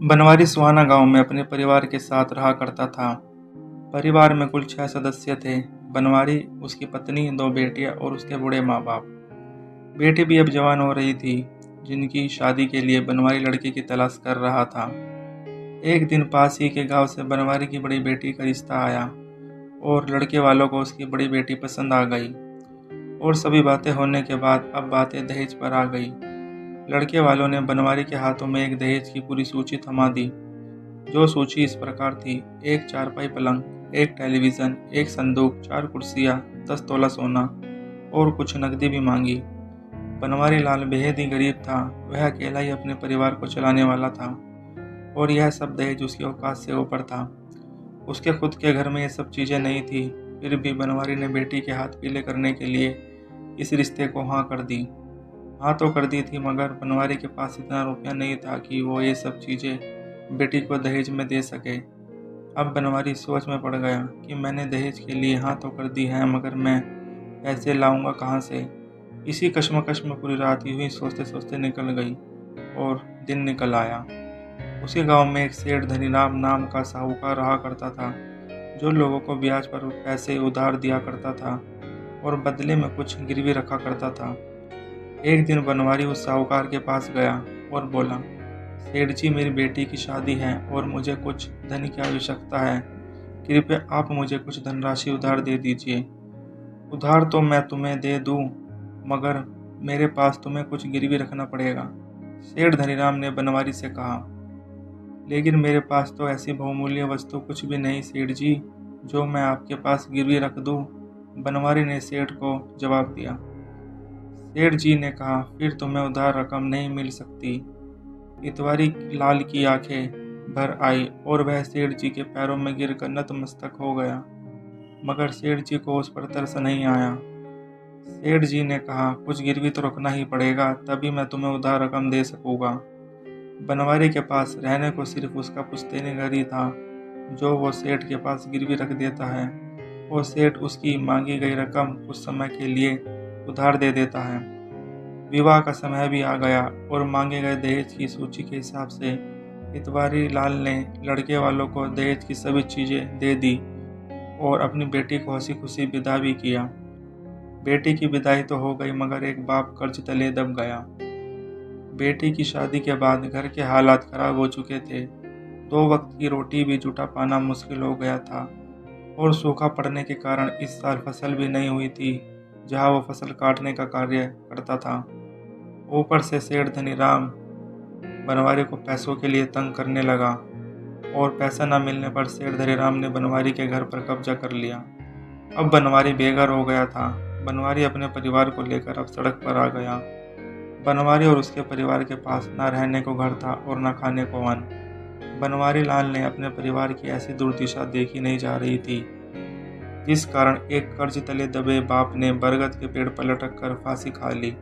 बनवारी सुहाना गांव में अपने परिवार के साथ रहा करता था। परिवार में कुल 6 सदस्य थे। बनवारी, उसकी पत्नी, 2 बेटियां और उसके बूढ़े माँ बाप। बेटी भी अब जवान हो रही थी, जिनकी शादी के लिए बनवारी लड़की की तलाश कर रहा था। एक दिन पास ही के गांव से बनवारी की बड़ी बेटी का रिश्ता आया और लड़के वालों को उसकी बड़ी बेटी पसंद आ गई। और सभी बातें होने के बाद अब बातें दहेज पर आ गई। लड़के वालों ने बनवारी के हाथों में एक दहेज की पूरी सूची थमा दी। जो सूची इस प्रकार थी: 1 चारपाई पलंग, 1 टेलीविज़न, 1 संदूक, 4 कुर्सियाँ, 10 तोला सोना और कुछ नकदी भी मांगी। बनवारी लाल बेहद ही गरीब था। वह अकेला ही अपने परिवार को चलाने वाला था और यह सब दहेज उसकी औकात से ऊपर था। उसके खुद के घर में ये सब चीज़ें नहीं थी, फिर भी बनवारी ने बेटी के हाथ पीले करने के लिए इस रिश्ते को हाँ कर दी। हाँ तो कर दी थी, मगर बनवारी के पास इतना रुपया नहीं था कि वो ये सब चीज़ें बेटी को दहेज में दे सके। अब बनवारी सोच में पड़ गया कि मैंने दहेज के लिए हाँ तो कर दी है, मगर मैं पैसे लाऊंगा कहाँ से। इसी कश्मकश में पूरी रात यूं ही सोचते सोचते निकल गई और दिन निकल आया। उसी गांव में एक सेठ धनीराम नाम का साहूकार रहा करता था, जो लोगों को ब्याज पर पैसे उधार दिया करता था और बदले में कुछ गिरवी रखा करता था। एक दिन बनवारी उस साहूकार के पास गया और बोला, सेठ जी, मेरी बेटी की शादी है और मुझे कुछ धन की आवश्यकता है। कृपया आप मुझे कुछ धनराशि उधार दे दीजिए। उधार तो मैं तुम्हें दे दूं, मगर मेरे पास तुम्हें कुछ गिरवी रखना पड़ेगा। सेठ धनीराम ने बनवारी से कहा, लेकिन मेरे पास तो ऐसी बहुमूल्य वस्तु कुछ भी नहीं सेठ जी, जो मैं आपके पास गिरवी रख दूं। बनवारी ने सेठ को जवाब दिया। सेठ जी ने कहा, फिर तुम्हें उधार रकम नहीं मिल सकती। इतवारी लाल की आंखें भर आई और वह सेठ जी के पैरों में गिरकर नतमस्तक हो गया, मगर सेठ जी को उस पर तरस नहीं आया। सेठ जी ने कहा, कुछ गिरवी तो रखना ही पड़ेगा, तभी मैं तुम्हें उधार रकम दे सकूंगा। बनवारी के पास रहने को सिर्फ उसका पुश्तैनी घर ही था, जो वो सेठ के पास गिरवी रख देता है और सेठ उसकी मांगी गई रकम कुछ समय के लिए उधार दे देता है। विवाह का समय भी आ गया और मांगे गए दहेज की सूची के हिसाब से इतवारी लाल ने लड़के वालों को दहेज की सभी चीज़ें दे दी और अपनी बेटी को हंसी खुशी विदा भी किया। बेटी की विदाई तो हो गई, मगर एक बाप कर्ज तले दब गया। बेटी की शादी के बाद घर के हालात खराब हो चुके थे। 2 वक्त की रोटी भी जुटा पाना मुश्किल हो गया था और सूखा पड़ने के कारण इस साल फसल भी नहीं हुई थी, जहां वो फसल काटने का कार्य करता था। ऊपर से सेठ धनीराम बनवारी को पैसों के लिए तंग करने लगा और पैसा न मिलने पर सेठ धनीराम ने बनवारी के घर पर कब्जा कर लिया। अब बनवारी बेघर हो गया था। बनवारी अपने परिवार को लेकर अब सड़क पर आ गया। बनवारी और उसके परिवार के पास न रहने को घर था और न खाने को अन्न। बनवारी लाल ने अपने परिवार की ऐसी दुर्दशा देखी नहीं जा रही थी, जिस कारण एक कर्ज तले दबे बाप ने बरगद के पेड़ पर लटक कर फांसी खा ली।